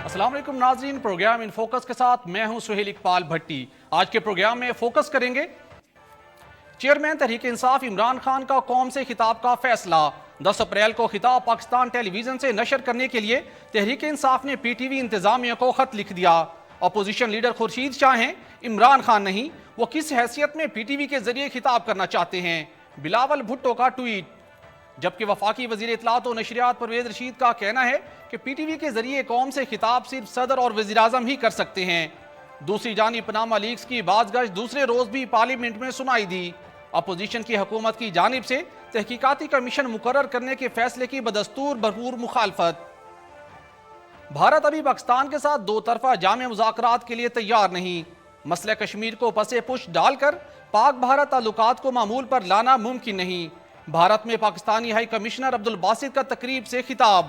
السلام علیکم ناظرین، پروگرام ان فوکس کے ساتھ میں ہوں سہیل اقبال بھٹی۔ آج کے پروگرام میں فوکس کریں گے چیئرمین تحریک انصاف عمران خان کا قوم سے خطاب کا فیصلہ۔ 10 اپریل کو خطاب پاکستان ٹیلی ویژن سے نشر کرنے کے لیے تحریک انصاف نے پی ٹی وی انتظامیہ کو خط لکھ دیا۔ اپوزیشن لیڈر خورشید شاہ ہیں، عمران خان نہیں، وہ کس حیثیت میں پی ٹی وی کے ذریعے خطاب کرنا چاہتے ہیں؟ بلاول بھٹو کا ٹویٹ۔ جبکہ وفاقی وزیر اطلاعات و نشریات پرویز رشید کا کہنا ہے کہ پی ٹی وی کے ذریعے قوم سے خطاب صرف صدر اور وزیر اعظم ہی کر سکتے ہیں۔ دوسری جانب پاناما لیکس کی باز گشت دوسرے روز بھی پارلیمنٹ میں سنائی دی۔ اپوزیشن کی حکومت کی جانب سے تحقیقاتی کمیشن مقرر کرنے کے فیصلے کی بدستور بھرپور مخالفت۔ بھارت ابھی پاکستان کے ساتھ دو طرفہ جامع مذاکرات کے لیے تیار نہیں۔ مسئلہ کشمیر کو پس پش ڈال کر پاک بھارت تعلقات کو معمول پر لانا ممکن نہیں۔ بھارت میں پاکستانی ہائی کمشنر عبدالباسط کا تقریب سے خطاب۔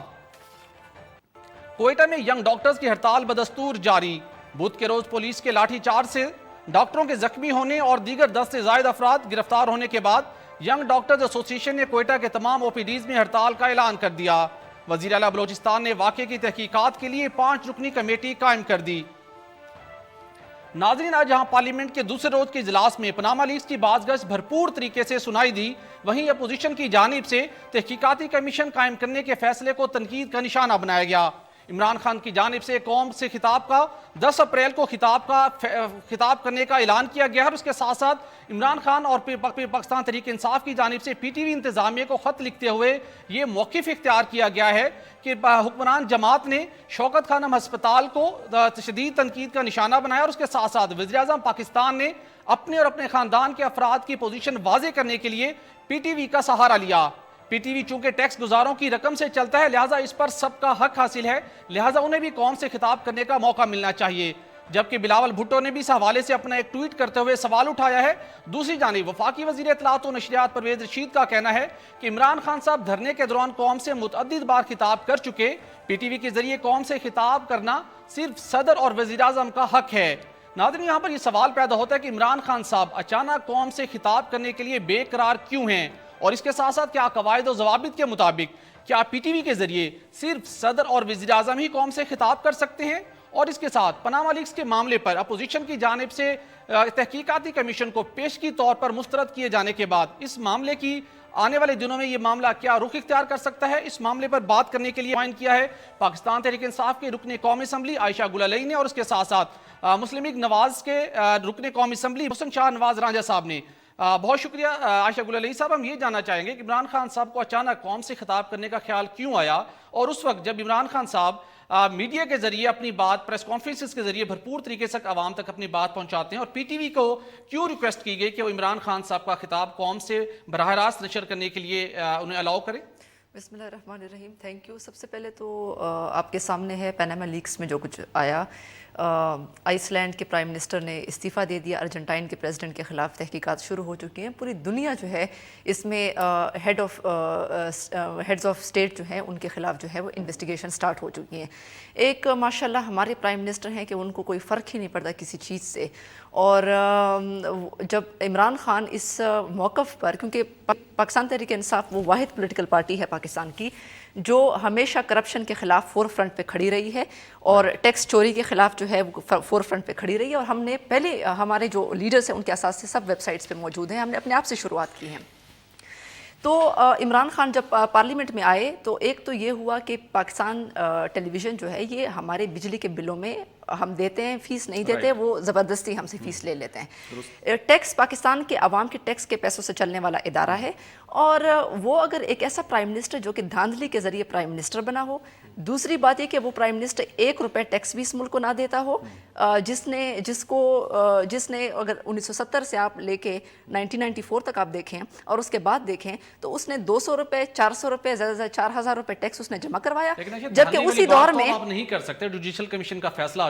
کوئٹہ میں ینگ ڈاکٹرز کی ہڑتال بدستور جاری۔ بدھ کے روز پولیس کے لاٹھی چارج سے ڈاکٹروں کے زخمی ہونے اور دیگر 10 سے زائد افراد گرفتار ہونے کے بعد ینگ ڈاکٹرز ایسوسی ایشن نے کوئٹہ کے تمام او پی ڈیز میں ہڑتال کا اعلان کر دیا۔ وزیر اعلیٰ بلوچستان نے واقعے کی تحقیقات کے لیے 5 رکنی کمیٹی قائم کر دی۔ ناظرین، آج یہاں پارلیمنٹ کے دوسرے روز کے اجلاس میں پاناما لیکس کی باز گشت بھرپور طریقے سے سنائی دی، وہیں اپوزیشن کی جانب سے تحقیقاتی کمیشن قائم کرنے کے فیصلے کو تنقید کا نشانہ بنایا گیا۔ عمران خان کی جانب سے قوم سے خطاب کا 10 اپریل کو خطاب کرنے کا اعلان کیا گیا ہے، اور اس کے ساتھ ساتھ عمران خان اور پاکستان تحریک انصاف کی جانب سے پی ٹی وی انتظامیہ کو خط لکھتے ہوئے یہ موقف اختیار کیا گیا ہے کہ حکمران جماعت نے شوکت خانم ہسپتال کو شدید تنقید کا نشانہ بنایا، اور اس کے ساتھ ساتھ وزیر اعظم پاکستان نے اپنے اور اپنے خاندان کے افراد کی پوزیشن واضح کرنے کے لیے پی ٹی وی کا سہارا لیا۔ پی ٹی وی چونکہ ٹیکس گزاروں کی رقم سے چلتا ہے، لہٰذا اس پر سب کا حق حاصل ہے، لہٰذا انہیں بھی قوم سے خطاب کرنے کا موقع ملنا چاہیے۔ جبکہ بلاول بھٹو نے بھی اس حوالے سے اپنا ایک ٹویٹ کرتے ہوئے سوال اٹھایا ہے۔ دوسری جانب وفاقی وزیر اطلاعات و نشریات پرویز رشید کا کہنا ہے کہ عمران خان صاحب دھرنے کے دوران قوم سے متعدد بار خطاب کر چکے، پی ٹی وی کے ذریعے قوم سے خطاب کرنا صرف صدر اور وزیر اعظم کا حق ہے۔ ناظرین، یہاں پر یہ سوال پیدا ہوتا ہے کہ عمران خان صاحب اچانک قوم سے خطاب کرنے کے لیے بے قرار کیوں ہیں، اور اس کے ساتھ ساتھ کیا قواعد و ضوابط کے مطابق کیا پی ٹی وی کے ذریعے صرف صدر اور وزیر اعظم ہی قوم سے خطاب کر سکتے ہیں؟ اور اس کے ساتھ پاناما لیکس کے معاملے پر اپوزیشن کی جانب سے تحقیقاتی کمیشن کو پیشگی طور پر مسترد کیے جانے کے بعد اس معاملے کی آنے والے دنوں میں یہ معاملہ کیا رخ اختیار کر سکتا ہے؟ اس معاملے پر بات کرنے کے لیے جوائن کیا ہے پاکستان تحریک انصاف کے رکن قومی اسمبلی عائشہ گل علی نے، اور اس کے ساتھ ساتھ مسلم لیگ نواز کے رکن قومی اسمبلی حسن شاہ نواز رانجھا صاحب نے۔ بہت شکریہ عائشہ گل علی صاحب۔ ہم یہ جاننا چاہیں گے کہ عمران خان صاحب کو اچانک قوم سے خطاب کرنے کا خیال کیوں آیا، اور اس وقت جب عمران خان صاحب میڈیا کے ذریعے اپنی بات پریس کانفرنسز کے ذریعے بھرپور طریقے سے عوام تک اپنی بات پہنچاتے ہیں، اور پی ٹی وی کو کیوں ریکویسٹ کی گئی کہ وہ عمران خان صاحب کا خطاب قوم سے براہ راست نشر کرنے کے لیے انہیں الاؤ کریں؟ بسم اللہ الرحمن الرحیم، تھینک یو۔ سب سے پہلے تو آپ کے سامنے ہے پاناما لیکس میں جو کچھ آیا۔ آئس لینڈ کے پرائم منسٹر نے استعفیٰ دے دیا، ارجنٹائن کے پریزیڈنٹ کے خلاف تحقیقات شروع ہو چکی ہیں، پوری دنیا جو ہے اس میں ہیڈز آف اسٹیٹ جو ہیں ان کے خلاف جو ہے وہ انویسٹیگیشن سٹارٹ ہو چکی ہیں۔ ایک ماشاءاللہ ہمارے پرائم منسٹر ہیں کہ ان کو کوئی فرق ہی نہیں پڑتا کسی چیز سے، اور جب عمران خان اس موقف پر، کیونکہ پاکستان تحریک انصاف وہ واحد پولیٹیکل پارٹی ہے پاکستان کی جو ہمیشہ کرپشن کے خلاف فور فرنٹ پہ کھڑی رہی ہے، اور ٹیکس چوری کے خلاف جو ہے وہ فور فرنٹ پہ کھڑی رہی ہے، اور ہم نے پہلے ہمارے جو لیڈرز ہیں ان کے اساس سے سب ویب سائٹس پہ موجود ہیں، ہم نے اپنے آپ سے شروعات کی ہیں۔ تو عمران خان جب پارلیمنٹ میں آئے تو ایک تو یہ ہوا کہ پاکستان ٹیلی ویژن جو ہے یہ ہمارے بجلی کے بلوں میں ہم دیتے ہیں، فیس نہیں دیتے، وہ زبردستی ہم سے فیس لے لیتے ہیں۔ ٹیکس پاکستان کے عوام کے ٹیکس کے پیسوں سے چلنے والا ادارہ ہے، اور وہ اگر ایک ایسا پرائم منسٹر جو کہ دھاندلی کے ذریعے پرائم منسٹر بنا ہو، دوسری بات یہ کہ وہ پرائم منسٹر 1 روپے ٹیکس بھی اس ملک کو نہ دیتا ہو، جس نے اگر 1970 سے آپ لے کے 1994 تک آپ دیکھیں اور اس کے بعد دیکھیں تو اس نے 200 روپے 400 روپے زیادہ سے 4000 روپے ٹیکس اس نے جمع کروایا، جبکہ اسی دور میں آپ نہیں کر سکتے، جوڈیشل کمیشن کا فیصلہ آ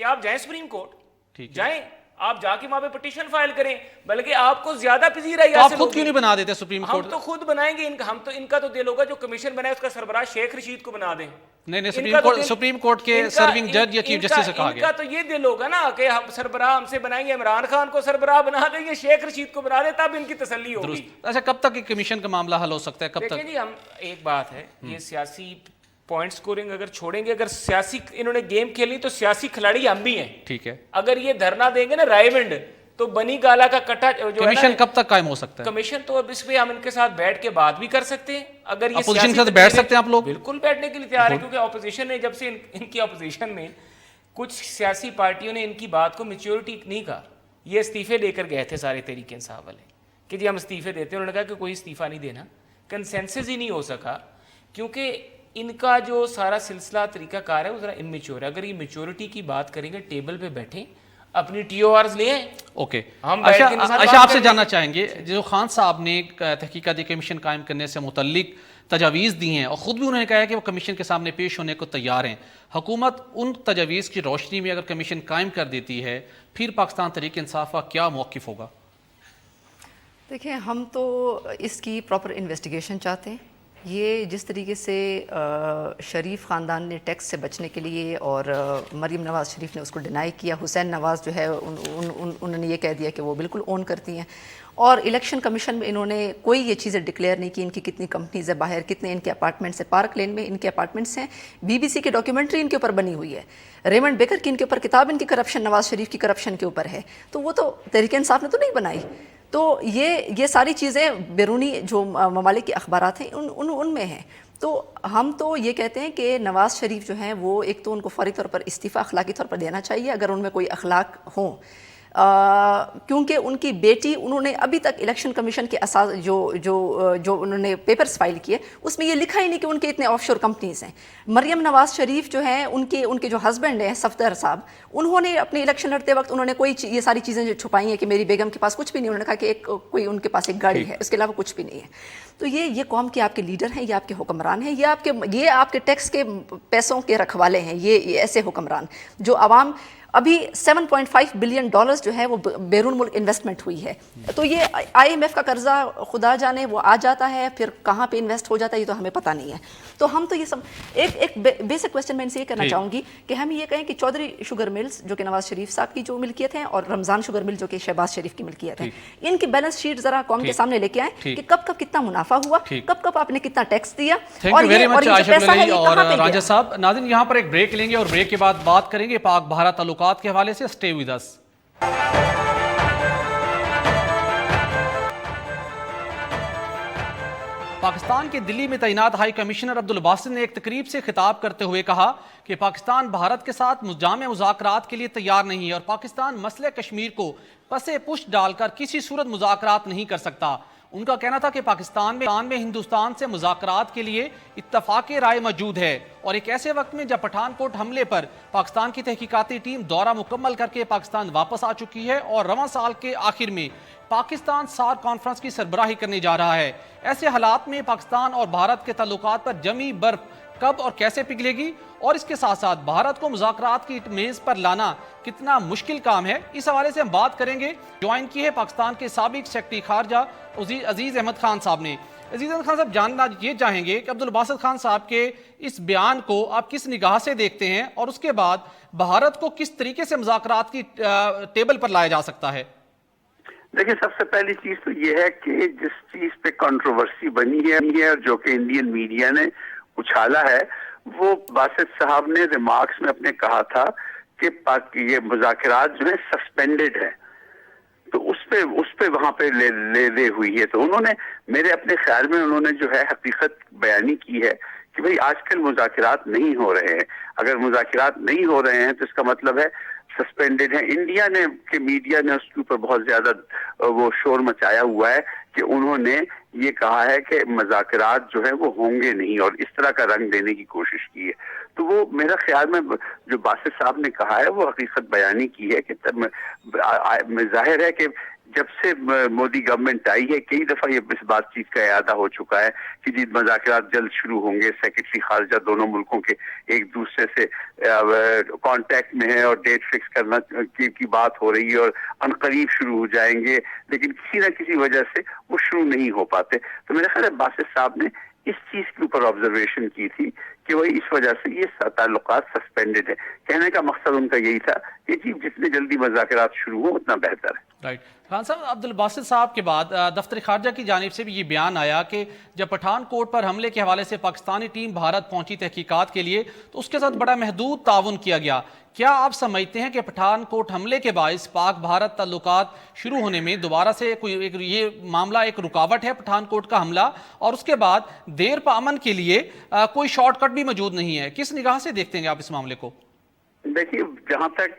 کہ آپ جائیں سپریم کورٹ، ٹھیک ہے، جائیں آپ جا کے وہاں پہ پٹیشن فائل کریں، بلکہ آپ کو زیادہ پذیرائی تو آپ حاصل خود ہوگی۔ کیوں نہیں بنا دیتے سپریم ہم کورٹ؟ تو خود بنائیں گے، ہم تو ان کا تو دل ہوگا جو کمیشن بنائے اس کا سربراہ شیخ رشید کو بنا دیں۔ نہیں نہیں، ان کا تو سپریم کورٹ کے سرونگ جج یا چیف جسٹس سے کہا ان گیا۔ کا تو یہ دل ہوگا نا کہ ہم سربراہ ہم سے بنائیں گے، عمران خان کو سربراہ بنا دیں گے، شیخ رشید کو بنا دیں، تب ان کی تسلی ہوگی۔ درست۔ اچھا، کب تک یہ کمیشن کا معاملہ حل ہو سکتا ہے، کب دیکھیں تک؟ جی، ہم ایک بات ہے، یہ سیاسی پوائنٹ سکورنگ اگر چھوڑیں گے، اگر سیاسی انہوں نے گیم کھیلی تو سیاسی کھلاڑی ہم بھی ہیں۔ ٹھیک ہے، اگر یہ دھرنا دیں گے نا رائے ونڈ، تو بنی گالا کا کٹا جو ہے کمیشن کب تک قائم ہو سکتا ہے؟ کمیشن تو اب اس پہ ہم ان کے ساتھ بیٹھ کے بات بھی کر سکتے ہیں، اگر یہ اپوزیشن کے ساتھ بیٹھ سکتے ہیں آپ لوگ؟ بالکل بیٹھنے کے لیے تیار ہے، کیونکہ اپوزیشن نے جب سے ان کی اپوزیشن میں کچھ سیاسی پارٹیوں نے ان کی بات کو میچورٹی نہیں کہا، یہ استعفے لے کر گئے تھے سارے تحریک انصاف والے کہ جی ہم استعفے دیتے ہیں، انہوں نے کہا کہ کوئی استعفیٰ نہیں دینا، کنسنسس ہی نہیں ہو سکا، کیونکہ ان کا جو سارا سلسلہ طریقہ کار ہے وہ ذرا اممیچور ہے۔ اگر یہ میچورٹی کی بات کریں گے، ٹیبل پہ بیٹھیں، اپنی ٹی او آرز لے آئیں۔ اوکے، ہم بیٹھ کے اچھا آپ سے جاننا چاہیں گے، جو خان صاحب نے تحقیقاتی کمیشن قائم کرنے سے متعلق تجاویز دی ہیں اور خود بھی انہوں نے کہا ہے کہ وہ کمیشن کے سامنے پیش ہونے کو تیار ہیں، حکومت ان تجاویز کی روشنی میں اگر کمیشن قائم کر دیتی ہے پھر پاکستان تحریک انصاف کا کیا موقف ہوگا؟ دیکھیں، ہم تو اس کی پراپر انویسٹیگیشن چاہتے ہیں۔ یہ جس طریقے سے شریف خاندان نے ٹیکس سے بچنے کے لیے اور مریم نواز شریف نے اس کو ڈینائی کیا، حسین نواز جو ہے انہوں نے یہ کہہ دیا کہ وہ بالکل اون کرتی ہیں، اور الیکشن کمیشن میں انہوں نے کوئی یہ چیزیں ڈکلیئر نہیں کی، ان کی کتنی کمپنیز ہے باہر، کتنے ان کے اپارٹمنٹس ہیں، پارک لین میں ان کے اپارٹمنٹس ہیں، بی بی سی کی ڈاکیومنٹری ان کے اوپر بنی ہوئی ہے، ریمنڈ بیکر کی ان کے اوپر کتاب ان کی کرپشن، نواز شریف کی کرپشن کے اوپر ہے، تو وہ تو تحریک انصاف نے تو نہیں بنائی۔ تو یہ ساری چیزیں بیرونی جو ممالک کے اخبارات ہیں ان میں ہیں۔ تو ہم تو یہ کہتے ہیں کہ نواز شریف جو ہیں وہ ایک تو ان کو فوری طور پر استعفیٰ اخلاقی طور پر دینا چاہیے اگر ان میں کوئی اخلاق ہوں، کیونکہ ان کی بیٹی، انہوں نے ابھی تک الیکشن کمیشن کے اساس جو انہوں نے پیپرز فائل کیے اس میں یہ لکھا ہی نہیں کہ ان کے اتنے آف شور کمپنیز ہیں۔ مریم نواز شریف جو ہیں ان کے جو ہسبینڈ ہیں صفدر صاحب، انہوں نے اپنے الیکشن لڑتے وقت انہوں نے کوئی یہ ساری چیزیں جو چھپائی ہیں کہ میری بیگم کے پاس کچھ بھی نہیں، انہوں نے کہا کہ کوئی ان کے پاس ایک گاڑی ہے، اس کے علاوہ کچھ بھی نہیں ہے۔ تو یہ قوم کے آپ کے لیڈر ہیں، یہ آپ کے حکمران ہیں، یہ آپ کے ٹیکس کے پیسوں کے رکھوالے ہیں، یہ ایسے حکمران جو عوام، ابھی 7.5 بلین ڈالرز جو ہے وہ بیرون ملک انویسٹمنٹ ہوئی ہے، تو یہ آئی ایم ایف کا قرضہ خدا جانے وہ آ جاتا ہے، پھر کہاں پہ انویسٹ ہو جاتا ہے یہ تو ہمیں پتہ نہیں ہے۔ تو ہم تو یہ سب ایک بیسک کویسچن میں ان سے یہ کرنا چاہوں گی کہ ہم یہ کہیں کہ چودھری شوگر ملز جو کہ نواز شریف صاحب کی جو ملکیت ہیں اور رمضان شوگر مل جو کہ شہباز شریف کی ملکیت ہے، ان کی بیلنس شیٹ ذرا قوم کے سامنے لے کے آئیں کہ کب کتنا منافع ہوا، کب آپ نے کتنا ٹیکس دیا، اور یہ پیسہ ہے یہ کہاں پہ گیا۔ راجہ صاحب، ناظرین یہاں پر ایک بریک لیں گے اور بریک کے بعد بات کریں گے پاک بھارت تعلقات کے حوالے سے۔ Stay with us. پاکستان کے دلی میں تعینات ہائی کمشنر عبدالباسط نے ایک تقریب سے خطاب کرتے ہوئے کہا کہ پاکستان بھارت کے ساتھ جامع مذاکرات کے لیے تیار نہیں ہے اور پاکستان مسئلہ کشمیر کو پسے پشت ڈال کر کسی صورت مذاکرات نہیں کر سکتا۔ ان کا کہنا تھا کہ پاکستان میں ہندوستان سے مذاکرات کے لیے اتفاق رائے موجود ہے، اور ایک ایسے وقت میں جب پٹھان کوٹ حملے پر پاکستان کی تحقیقاتی ٹیم دورہ مکمل کر کے پاکستان واپس آ چکی ہے اور رواں سال کے آخر میں پاکستان سار کانفرنس کی سربراہی کرنے جا رہا ہے۔ ایسے حالات میں پاکستان اور بھارت کے تعلقات پر جمی برف کب اور کیسے پگھلے گی، اور اس کے ساتھ ساتھ بھارت کو مذاکرات کی میز پر لانا کتنا مشکل کام ہے، اس حوالے سے ہم بات کریں گے۔ جوائن کی ہے پاکستان کے سابق سیکرٹری خارجہ عزیز احمد خان صاحب نے۔ عزیز احمد خان صاحب، جاننا یہ چاہیں گے کہ عبدالباسط خان صاحب کے اس بیان کو آپ کس نگاہ سے دیکھتے ہیں، اور اس کے بعد بھارت کو کس طریقے سے مذاکرات کی ٹیبل پر لایا جا سکتا ہے؟ دیکھیں، سب سے پہلی چیز تو یہ ہے کہ جس چیز پہ کنٹروورسی بنی ہے اور جو کہ انڈین میڈیا نے اچھالا ہے، وہ باسط صاحب نے ریمارکس میں اپنے کہا تھا کہ یہ مذاکرات جو ہیں سسپینڈڈ ہیں، تو اس پہ وہاں پہ لے ہوئی ہے۔ تو انہوں نے میرے اپنے خیال میں انہوں نے جو ہے حقیقت بیانی کی ہے کہ بھئی آج کل مذاکرات نہیں ہو رہے ہیں۔ اگر مذاکرات نہیں ہو رہے ہیں تو اس کا مطلب ہے سسپینڈڈ ہیں۔ انڈیا نے کہ میڈیا نے اس کے اوپر بہت زیادہ وہ شور مچایا ہوا ہے کہ انہوں نے یہ کہا ہے کہ مذاکرات جو ہے وہ ہوں گے نہیں، اور اس طرح کا رنگ دینے کی کوشش کی ہے۔ تو وہ میرا خیال میں جو باسط صاحب نے کہا ہے وہ حقیقت بیانی کی ہے کہ ظاہر ہے کہ جب سے مودی گورنمنٹ آئی ہے کئی دفعہ یہ اس بات چیت کا اعادہ ہو چکا ہے کہ جی مذاکرات جلد شروع ہوں گے، سیکرٹری خارجہ دونوں ملکوں کے ایک دوسرے سے کانٹیکٹ میں ہے اور ڈیٹ فکس کرنا کی بات ہو رہی ہے اور عنقریب شروع ہو جائیں گے، لیکن کسی نہ کسی وجہ سے وہ شروع نہیں ہو پاتے. تو میرا خیال ہے باسط صاحب نے اس چیز کے اوپر آبزرویشن کی تھی کہ وہی اس وجہ سے یہ تعلقات سسپینڈڈ ہے. کہنے کا مقصد ان کا یہی تھا کہ جی جتنے جلدی مذاکرات شروع ہوں اتنا بہتر ہے. رائٹ. خان صاحب، عبد الباسط صاحب کے بعد دفتر خارجہ کی جانب سے بھی یہ بیان آیا کہ جب پٹھان کوٹ پر حملے کے حوالے سے پاکستانی ٹیم بھارت پہنچی تحقیقات کے لیے تو اس کے ساتھ بڑا محدود تعاون کیا گیا. کیا آپ سمجھتے ہیں کہ پٹھان کوٹ حملے کے باعث پاک بھارت تعلقات شروع ہونے میں دوبارہ سے یہ معاملہ ایک رکاوٹ ہے پٹھان کوٹ کا حملہ، اور اس کے بعد دیر پا امن کے لیے کوئی شارٹ کٹ بھی موجود نہیں ہے؟ کس نگاہ سے دیکھتے ہیں آپ اس معاملے کو؟ دیکھیے، جہاں تک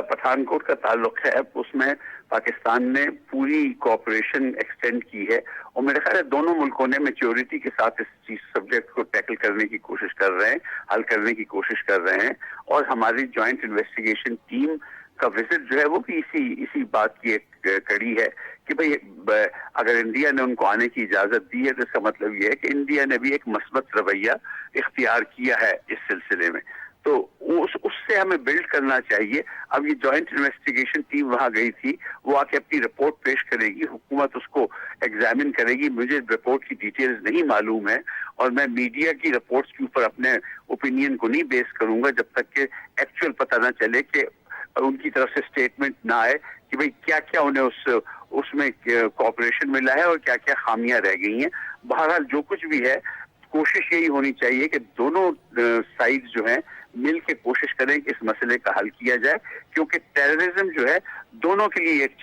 پٹھان کوٹ کا تعلق ہے اس میں پاکستان نے پوری کوآپریشن ایکسٹینڈ کی ہے اور میرے خیال ہے دونوں ملکوں نے میچورٹی کے ساتھ اس سبجیکٹ کو ٹیکل کرنے کی کوشش کر رہے ہیں، حل کرنے کی کوشش کر رہے ہیں. اور ہماری جوائنٹ انویسٹیگیشن ٹیم کا وزٹ جو ہے وہ بھی اسی بات کی ایک کڑی ہے کہ بھئی اگر انڈیا نے ان کو آنے کی اجازت دی ہے تو اس کا مطلب یہ ہے کہ انڈیا نے بھی ایک مثبت رویہ اختیار کیا ہے اس سلسلے میں. تو اس سے ہمیں بلڈ کرنا چاہیے. اب یہ جوائنٹ انویسٹیگیشن ٹیم وہاں گئی تھی، وہ آ کے اپنی رپورٹ پیش کرے گی، حکومت اس کو ایگزامن کرے گی. مجھے رپورٹ کی ڈیٹیلز نہیں معلوم ہے اور میں میڈیا کی رپورٹس کے اوپر اپنے اوپینین کو نہیں بیس کروں گا جب تک کہ ایکچوئل پتہ نہ چلے، کہ ان کی طرف سے سٹیٹمنٹ نہ آئے کہ بھئی کیا کیا انہیں اس میں کوآپریشن ملا ہے اور کیا کیا خامیاں رہ گئی ہیں. بہرحال جو کچھ بھی ہے کوشش یہی ہونی چاہیے کہ دونوں سائڈ جو ہیں مل کے کوشش کریں کہ اس مسئلے کا حل کیا جائے، کیونکہ ٹیررزم جو ہے دونوں کے لیے ایک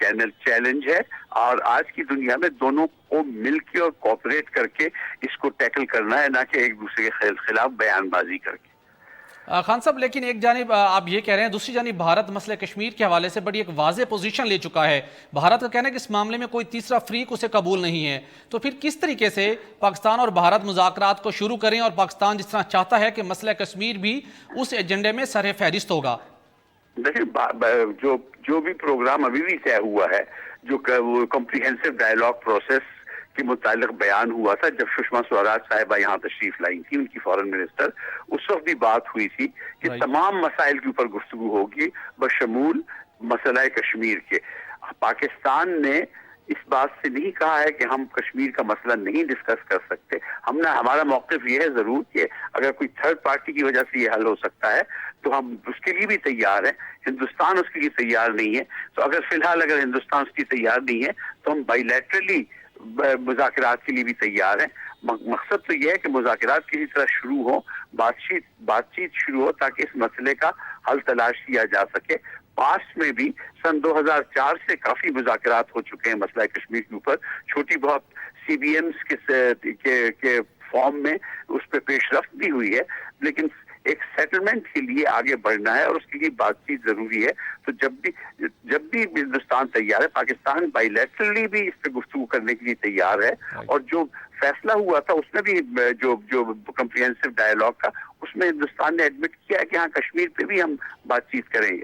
چیلنج ہے اور آج کی دنیا میں دونوں کو مل کے اور کوآپریٹ کر کے اس کو ٹیکل کرنا ہے، نہ کہ ایک دوسرے کے خلاف بیان بازی کر کے. خان صاحب، لیکن ایک جانب آپ یہ کہہ رہے ہیں، دوسری جانب بھارت مسئلہ کشمیر کے حوالے سے بڑی ایک واضح پوزیشن لے چکا ہے. بھارت کا کہنا ہے کہ اس معاملے میں کوئی تیسرا فریق اسے قبول نہیں ہے. تو پھر کس طریقے سے پاکستان اور بھارت مذاکرات کو شروع کریں اور پاکستان جس طرح چاہتا ہے کہ مسئلہ کشمیر بھی اس ایجنڈے میں سر فہرست ہوگا؟ دیکھیں، جو بھی پروگرام ابھی بھی طے ہوا ہے، جو کمپریہنسو ڈائیلاگ پروسیس کے متعلق بیان ہوا تھا جب سشما سوراج صاحبہ یہاں تشریف لائی تھی، ان کی فارن منسٹر، اس وقت بھی بات ہوئی تھی کہ تمام مسائل کے اوپر گفتگو ہوگی بشمول مسئلہ کشمیر کے. پاکستان نے اس بات سے نہیں کہا ہے کہ ہم کشمیر کا مسئلہ نہیں ڈسکس کر سکتے. ہمارا موقف یہ ہے ضرور کہ اگر کوئی تھرڈ پارٹی کی وجہ سے یہ حل ہو سکتا ہے تو ہم اس کے لیے بھی تیار ہیں. ہندوستان اس کے لیے تیار نہیں ہے. تو فی الحال اگر ہندوستان اس کی تیار نہیں ہے تو ہم بائی لیٹرلی مذاکرات کے لیے بھی تیار ہیں. مقصد تو یہ ہے کہ مذاکرات کسی طرح شروع ہو، بات چیت شروع ہو تاکہ اس مسئلے کا حل تلاش کیا جا سکے. پاسٹ میں بھی سن 2004 سے کافی مذاکرات ہو چکے ہیں مسئلہ کشمیر کے اوپر، چھوٹی بہت سی بی ایمز کے فارم میں اس پہ پیش رفت بھی ہوئی ہے، لیکن ایک سیٹلمنٹ کے لیے آگے بڑھنا ہے اور اس کے لیے بات چیت ضروری ہے. تو جب بھی ہندوستان تیار ہے، پاکستان بائی لیٹرلی بھی اس پہ گفتگو کرنے کے لیے تیار ہے. اور جو فیصلہ ہوا تھا اس میں بھی جو کمپریہنسو ڈائیلاگ کا، اس میں ہندوستان نے ایڈمٹ کیا ہے کہ ہاں کشمیر پہ بھی ہم بات چیت کریں گے.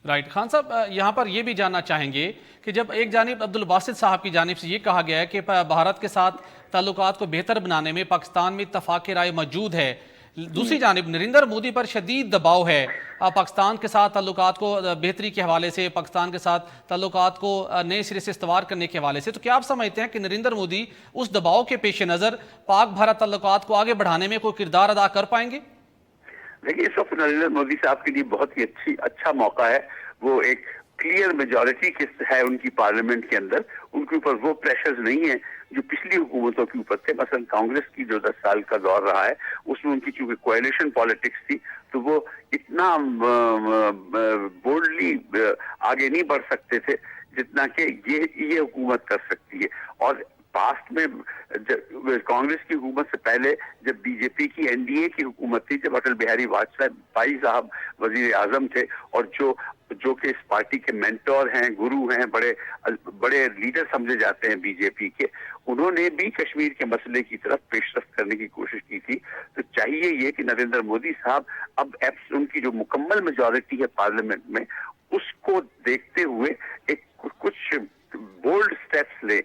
رائٹ. خان صاحب، یہاں پر یہ بھی جاننا چاہیں گے کہ جب ایک جانب عبد الباسط صاحب کی جانب سے یہ کہا گیا ہے کہ بھارت کے ساتھ تعلقات کو بہتر بنانے میں پاکستان میں اتفاق رائے موجود ہے، دوسری جانب نریندر مودی پر شدید دباؤ ہے پاکستان کے ساتھ تعلقات کو بہتری کے حوالے سے، پاکستان کے ساتھ تعلقات کو نئے سرے سے استوار کرنے کے حوالے سے، تو کیا آپ سمجھتے ہیں کہ نریندر مودی اس دباؤ کے پیش نظر پاک بھارت تعلقات کو آگے بڑھانے میں کوئی کردار ادا کر پائیں گے؟ دیکھیے، اس وقت نریندر مودی صاحب کے لیے بہت ہی اچھا موقع ہے. وہ ایک کلیئر میجورٹی ہے ان کی پارلیمنٹ کے اندر. ان کے اوپر وہ پریشرز نہیں ہیں جو پچھلی حکومتوں کے اوپر تھے. مثلا کانگریس کی جو 10 سال کا دور رہا ہے اس میں ان کی چونکہ کوalition پالیٹکس تھی تو وہ اتنا بولڈلی آگے نہیں بڑھ سکتے تھے جتنا کہ یہ حکومت کر سکتی ہے. اور پاسٹ میں کانگریس کی حکومت سے پہلے جب بی جے پی کی این ڈی اے کی حکومت تھی، جب اٹل بہاری واجپئی صاحب وزیر اعظم تھے اور جو کہ اس پارٹی کے مینٹور ہیں، گرو ہیں، بڑے لیڈر سمجھے جاتے ہیں بی جے پی کے، انہوں نے بھی کشمیر کے مسئلے کی طرف پیش رفت کرنے کی کوشش کی تھی. تو چاہیے یہ کہ نریندر مودی صاحب اب ان کی جو مکمل میجورٹی ہے پارلیمنٹ میں، اس کو دیکھتے ہوئے ایک کچھ بولڈ سٹیپس لیں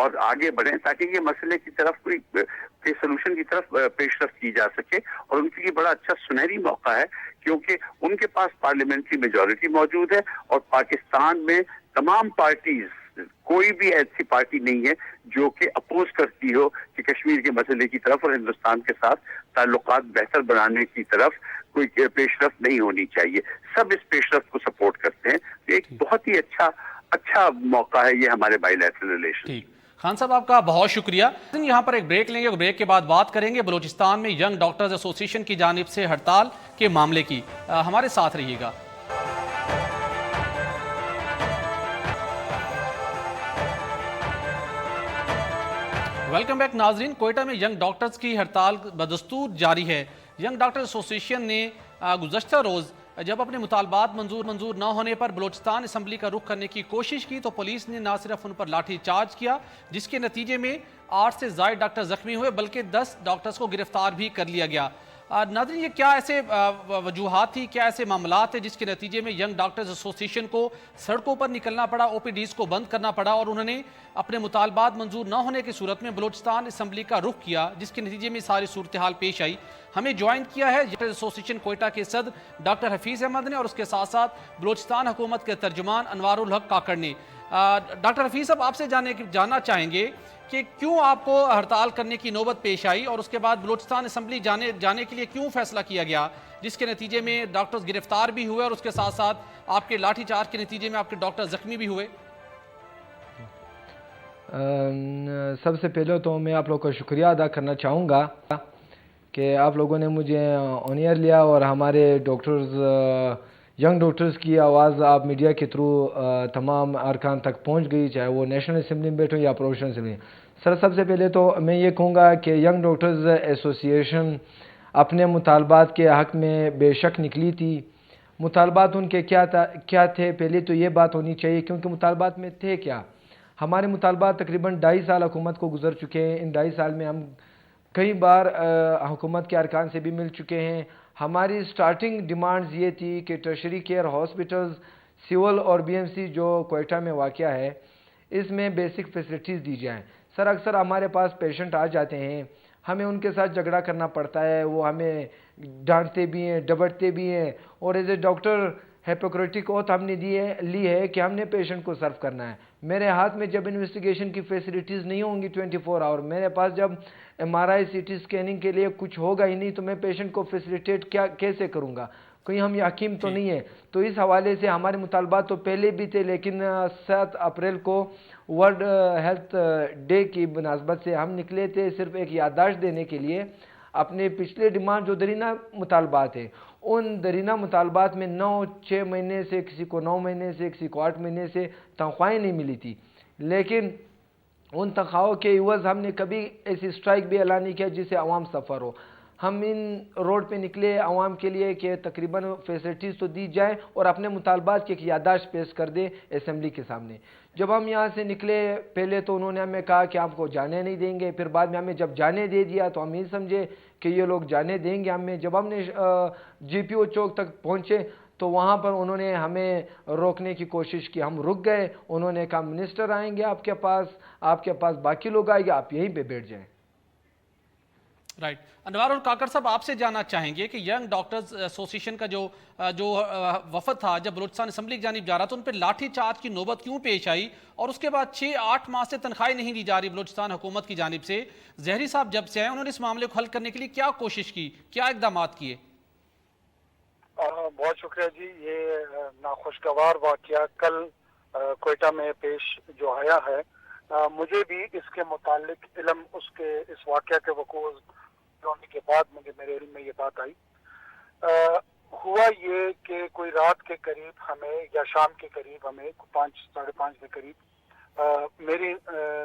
اور آگے بڑھیں تاکہ یہ مسئلے کی طرف کوئی سولوشن کی طرف پیش رفت کی جا سکے. اور ان کے لیے بڑا اچھا سنہری موقع ہے کیونکہ ان کے پاس پارلیمنٹری میجورٹی موجود ہے اور پاکستان میں تمام پارٹیز, کوئی بھی ایسی پارٹی نہیں ہے جو کہ اپوز کرتی ہو کہ کشمیر کے مسئلے کی طرف اور ہندوستان کے ساتھ تعلقات بہتر بنانے کی طرف کوئی پیش رفت نہیں ہونی چاہیے. سب اس پیش رفت کو سپورٹ کرتے ہیں. ایک بہت ہی اچھا موقع ہے یہ ہمارے بائی لیٹرل ریلیشن. ٹھیک, خان صاحب آپ کا بہت شکریہ. یہاں پر ایک بریک لیں گے اور بریک کے بعد بات کریں گے بلوچستان میں ینگ ڈاکٹرز ایسوسی ایشن کی جانب سے ہڑتال کے معاملے کی. ہمارے ساتھ رہیے گا. ویلکم بیک ناظرین. کوئٹہ میں ینگ ڈاکٹرز کی ہڑتال بدستور جاری ہے. ینگ ڈاکٹر ایسوسی ایشن نے گزشتہ روز جب اپنے مطالبات منظور نہ ہونے پر بلوچستان اسمبلی کا رخ کرنے کی کوشش کی تو پولیس نے نہ صرف ان پر لاٹھی چارج کیا جس کے نتیجے میں 8 سے زائد ڈاکٹر زخمی ہوئے بلکہ 10 ڈاکٹرز کو گرفتار بھی کر لیا گیا. ناظرین, یہ کیا ایسے وجوہات تھی, کیا ایسے معاملات تھے جس کے نتیجے میں ینگ ڈاکٹرز ایسوسی ایشن کو سڑکوں پر نکلنا پڑا, او پی ڈیز کو بند کرنا پڑا اور انہوں نے اپنے مطالبات منظور نہ ہونے کی صورت میں بلوچستان اسمبلی کا رخ کیا جس کے نتیجے میں ساری صورتحال پیش آئی. ہمیں جوائن کیا ہے ڈاکٹر ایسوسی ایشن کوئٹہ کے صدر ڈاکٹر حفیظ احمد نے اور اس کے ساتھ ساتھ بلوچستان حکومت کے ترجمان انوار الحق کاکڑ نے. ڈاکٹر حفیظ صاحب, آپ سے جاننا چاہیں گے کہ کیوں آپ کو ہڑتال کرنے کی نوبت پیش آئی اور اس کے بعد بلوچستان اسمبلی جانے کے لیے کیوں فیصلہ کیا گیا جس کے نتیجے میں ڈاکٹرز گرفتار بھی ہوئے اور اس کے ساتھ ساتھ آپ کے لاٹھی چارج کے نتیجے میں آپ کے ڈاکٹر زخمی بھی ہوئے. سب سے پہلے تو میں آپ لوگوں کا شکریہ ادا کرنا چاہوں گا کہ آپ لوگوں نے مجھے آن ایئر لیا اور ہمارے ڈاکٹرز, ینگ ڈاکٹرز کی آواز آپ میڈیا کے تھرو تمام ارکان تک پہنچ گئی, چاہے وہ نیشنل اسمبلی میں بیٹھوں یا پروفیشنل اسمبلی. سر, سب سے پہلے تو میں یہ کہوں گا کہ ینگ ڈاکٹرز ایسوسی ایشن اپنے مطالبات کے حق میں بے شک نکلی تھی. مطالبات ان کے کیا تھے, پہلے تو یہ بات ہونی چاہیے کیونکہ مطالبات میں تھے کیا. ہمارے مطالبات تقریباً 2.5 سال حکومت کو گزر چکے ہیں. ان 2.5 سال میں ہم کئی بار حکومت کے ارکان سے بھی مل چکے ہیں. ہماری سٹارٹنگ ڈیمانڈز یہ تھی کہ ٹرشری کیئر ہاسپٹلز, سول اور بی ایم سی جو کوئٹہ میں واقع ہے, اس میں بیسک فیسلٹیز دی جائیں. سر, اکثر ہمارے پاس پیشنٹ آ جاتے ہیں, ہمیں ان کے ساتھ جھگڑا کرنا پڑتا ہے, وہ ہمیں ڈانٹتے بھی ہیں, ڈبٹتے بھی ہیں, اور ایز اے ڈاکٹر ہیپوکریٹک اوتھ ہم نے لی ہے کہ ہم نے پیشنٹ کو سرو کرنا ہے. میرے ہاتھ میں جب انویسٹیگیشن کی فیسلٹیز نہیں ہوں گی 24 آور, میرے پاس جب ایم آر آئی سی ٹی اسکیننگ کے لیے کچھ ہوگا ہی نہیں تو میں پیشنٹ کو فیسلیٹیٹ کیسے کروں گا. کوئی ہم حکیم تو نہیں ہے. تو اس حوالے سے ہمارے مطالبات تو پہلے بھی تھے, لیکن 7 اپریل کو ورلڈ ہیلتھ ڈے کی مناسبت سے ہم نکلے تھے صرف ایک یادداشت دینے کے لیے. اپنے پچھلے ڈیمانڈ جو درینہ مطالبات ہیں, ان درینہ مطالبات میں 6 مہینے سے, کسی کو 9 مہینے سے, کسی کو 8 مہینے سے تنخواہیں نہیں ملی تھی. لیکن ان تنخواہوں کے عوض ہم نے کبھی ایسی اسٹرائک بھی اعلان نہیں کیا جس سے عوام سفر ہو. ہم ان روڈ پہ نکلے عوام کے لیے کہ تقریباً فیسلٹیز تو دی جائیں اور اپنے مطالبات کی ایک یادداشت پیش کر دیں اسمبلی کے سامنے. جب ہم یہاں سے نکلے, پہلے تو انہوں نے ہمیں کہا کہ آپ کو جانے نہیں دیں گے, پھر بعد میں ہمیں جب جانے دے دیا تو ہم یہ سمجھے کہ یہ لوگ جانے دیں گے ہمیں. جب ہم نے جی پی او چوک تک پہنچے تو وہاں پر انہوں نے ہمیں روکنے کی کوشش کی, ہم رک گئے. انہوں نے کہا منسٹر آئیں گے آپ کے پاس باقی لوگ آئیں گے, آپ یہیں پہ بیٹھ جائیں. رائٹ. انوار اور کاکڑ صاحب, آپ سے جاننا چاہیں گے کہ ینگ ڈاکٹرز ایسوسی ایشن کا جو وفد تھا جب بلوچستان اسمبلی کی جانب جا رہا تو ان پہ لاٹھی چارج کی نوبت کیوں پیش آئی, اور اس کے بعد 6-8 ماہ سے تنخواہیں نہیں دی جا رہی بلوچستان حکومت کی جانب سے. زہری صاحب جب سے آئے انہوں نے اس معاملے کو حل کرنے کے لیے کیا کوشش کی, کیا اقدامات کیے؟ بہت شکریہ جی. یہ ناخوشگوار واقعہ کل کوئٹہ میں پیش جو آیا ہے, مجھے بھی اس کے متعلق علم اس واقعہ کے وقوع ہونے کے بعد میرے علم میں یہ بات آئی. ہوا یہ کہ کوئی رات کے قریب ہمیں یا شام کے قریب ہمیں 5-5:30 کے قریب میری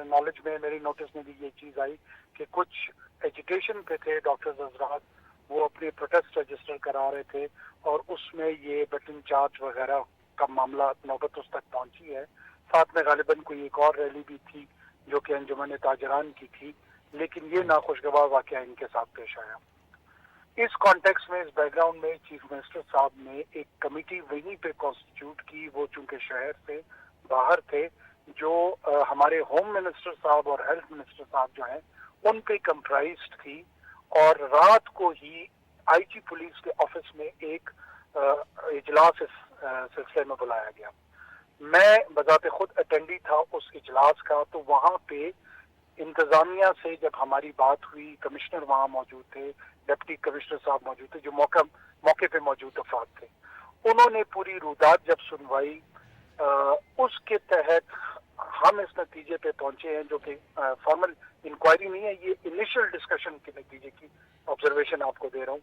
نالج میں, میری نوٹس میں بھی یہ چیز آئی کہ کچھ ایجوکیشن پہ تھے ڈاکٹرز حضرات, وہ اپنی پروٹیسٹ رجسٹر کرا رہے تھے اور اس میں یہ بیٹنگ چارج وغیرہ کا معاملہ نوبت اس تک پہنچی ہے. ساتھ میں غالباً کوئی ایک اور ریلی بھی تھی جو کہ انجمن تاجران کی تھی, لیکن یہ ناخوشگوار واقعہ ان کے ساتھ پیش آیا. اس کانٹیکس میں, اس بیک گراؤنڈ میں چیف منسٹر صاحب نے ایک کمیٹی وہیں پہ کانسٹیٹیوٹ کی. وہ چونکہ شہر سے باہر تھے جو ہمارے ہوم منسٹر صاحب اور ہیلتھ منسٹر صاحب جو ہیں ان پہ کمپرائزڈ تھی، اور رات کو ہی آئی جی پولیس کے آفس میں ایک اجلاس اس سلسلے میں بلایا گیا۔ میں بذات خود اٹینڈی تھا اس اجلاس کا، تو وہاں پہ انتظامیہ سے جب ہماری بات ہوئی، کمشنر وہاں موجود تھے، ڈپٹی کمشنر صاحب موجود تھے جو موقع پہ موجود افراد تھے، انہوں نے پوری رودات جب سنوائی، اس کے تحت ہم اس نتیجے پہ پہنچے ہیں، جو کہ فارمل انکوائری نہیں ہے، یہ انیشل ڈسکشن کے نتیجے کی آبزرویشن آپ کو دے رہا ہوں،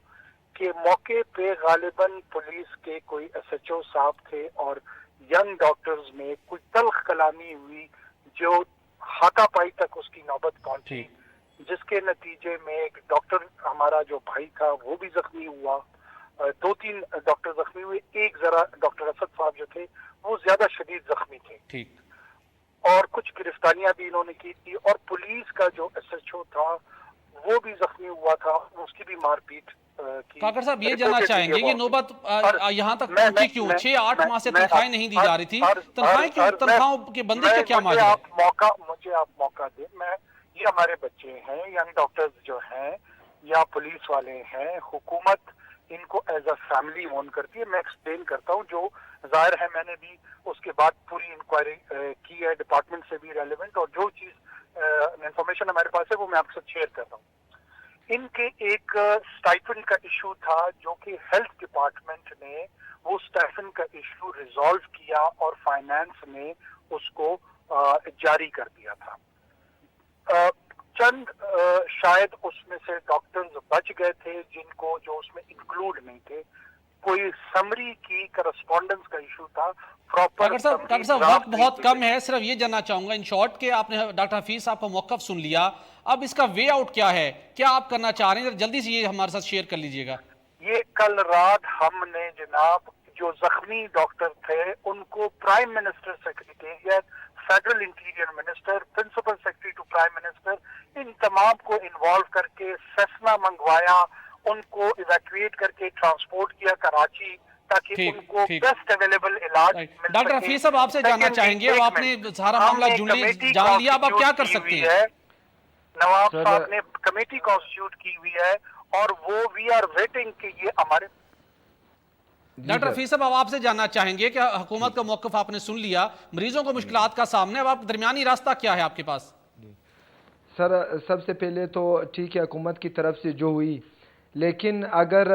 کہ موقع پہ غالباً پولیس کے کوئی ایس ایچ او صاحب تھے اور ینگ ڈاکٹرز میں کچھ تلخ کلامی ہوئی جو ہاتھا پائی تک اس کی نوبت پہنچی، جس کے نتیجے میں ایک ڈاکٹر ہمارا جو بھائی تھا وہ بھی زخمی ہوا، 2-3 ڈاکٹر زخمی ہوئے، ایک ذرا ڈاکٹر اسد صاحب جو تھے وہ زیادہ شدید زخمی تھے، اور کچھ گرفتاریاں بھی انہوں نے کی تھی، اور پولیس کا جو ایس ایچ او تھا وہ بھی زخمی ہوا تھا، اس کی بھی مار پیٹ کی۔ کاکڑ صاحب یہ جاننا چاہیں گے کہ نوبت یہاں تک پہنچی کیوں؟ 6-8 ماہ سے تنخواہیں نہیں دی جا رہی تھی، تنخواہوں کے بندش کا کیا ماجرا ہے؟ مجھے آپ موقع دیں، یہ ہمارے بچے ہیں، ینگ ڈاکٹرز جو ہیں یا پولیس والے ہیں، حکومت ان کو ایز اے فیملی اون کرتی ہے۔ میں ایکسپلین کرتا ہوں، جو ظاہر ہے میں نے بھی اس کے بعد پوری انکوائری کی ہے ڈپارٹمنٹ سے بھی ریلیونٹ، اور جو چیز انفارمیشن ہمارے پاس ہے وہ میں آپ کے ساتھ شیئر کرتا ہوں۔ ان کے ایک اسٹائپنڈ کا ایشو تھا جو کہ ہیلتھ ڈپارٹمنٹ نے وہ اسٹائپنڈ کا ایشو ریزالو کیا اور فائنانس نے اس کو جاری کر دیا تھا۔ چند شاید اس میں سے ڈاکٹرز بچ گئے تھے جن کو جو اس میں انکلوڈ نہیں تھے، کوئی سمری کی کرسپونڈنس کا ایشو تھا۔ ڈاکٹر صاحب وقت بہت کم ہے، صرف یہ جاننا چاہوں گا ان شارٹ کہ آپ نے ڈاکٹر حفیظ صاحب کا موقف سن لیا، اب اس کا وے آؤٹ کیا ہے، کیا آپ کرنا چاہ رہے ہیں؟ جلدی سے یہ ہمارے ساتھ شیئر کر لیجئے گا۔ یہ کل رات ہم نے جناب جو زخمی ڈاکٹر تھے ان کو prime minister secretariat, federal interior minister, principal secretary to prime minister, ان تمام کو انوالو کر کے سیسنا منگوایا، ان کو ایویکویٹ کر کے ٹرانسپورٹ کیا کراچی تاکہ ان کو بیسٹ اویلیبل علاج مل سکے۔ ڈاکٹر حفیظ صاحب آپ سے جاننا چاہیں گے، اب آپ نے سارا معاملہ جان لیا، اب آپ کیا کر سکتے ہیں؟ نواب صاحب نے کمیٹی کانسٹیٹیوٹ کی ہوئی ہے اور وہ وی آر ویٹنگ کہ یہ ہمارے۔ ڈاکٹر حفیظ صاحب اب آپ سے جاننا چاہیں گے کہ حکومت کا موقف آپ نے سن لیا، مریضوں کو مشکلات کا سامنے، اب آپ درمیانی راستہ کیا ہے آپ کے پاس؟ سر سب سے پہلے تو ٹھیک ہے حکومت کی طرف سے جو ہوئی، لیکن اگر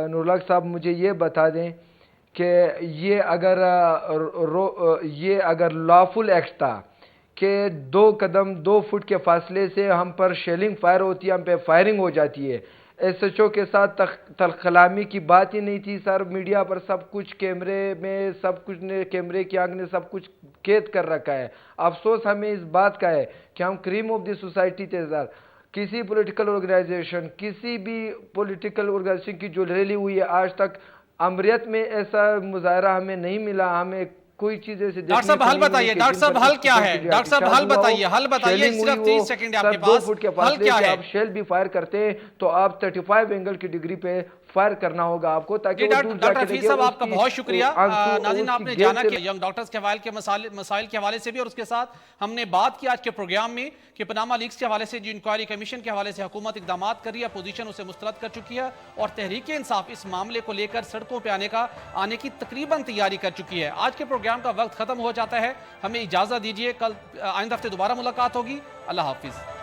نورالحق صاحب مجھے یہ بتا دیں کہ یہ اگر لافل ایکٹ تھا کہ 2 قدم 2 فٹ کے فاصلے سے ہم پر شیلنگ فائر ہوتی ہے، ہم پہ فائرنگ ہو جاتی ہے، ایس ایچ او کے ساتھ تلخ کلامی کی بات ہی نہیں تھی سر، میڈیا پر سب کچھ کیمرے میں، سب کچھ نے کیمرے کی آنکھ نے سب کچھ قید کر رکھا ہے۔ افسوس ہمیں اس بات کا ہے کہ ہم کریم آف دی سوسائٹی تھے سر، کسی پولیٹیکل آرگنائزیشن کی جو ریلی ہوئی ہے آج تک امریت میں ایسا مظاہرہ ہمیں نہیں ملا، ہمیں کوئی چیز ایسے ڈاکٹر صاحب حل بتائیے، ڈاکٹر صاحب حل کیا ہے؟ ڈاکٹر صاحب حل بتائیے، صرف 30 سیکنڈ آپ کے پاس، حل کیا ہے؟ آپ شیل بھی فائر کرتے ہیں تو آپ 35 اینگل کی ڈگری پہ فائر کرنا ہوگا آپ کو، تاکہ ڈاکٹر حفیظ صاحب آپ کا بہت شکریہ۔ ناظرین آپ نے جانا کہ ینگ ڈاکٹرز کے حوالے کے مسائل کے حوالے سے بھی، اور اس کے ساتھ ہم نے بات کی آج کے پروگرام میں کہ پاناما لیکس کے حوالے سے جو انکوائری کمیشن کے حوالے سے حکومت اقدامات کر رہی ہے، اپوزیشن اسے مسترد کر چکی ہے، اور تحریک انصاف اس معاملے کو لے کر سڑکوں پہ آنے کی تقریباً تیاری کر چکی ہے۔ آج کے پروگرام کا وقت ختم ہو جاتا ہے، ہمیں اجازت دیجیے، کل آئندہ ہفتے دوبارہ ملاقات ہوگی۔ اللہ حافظ۔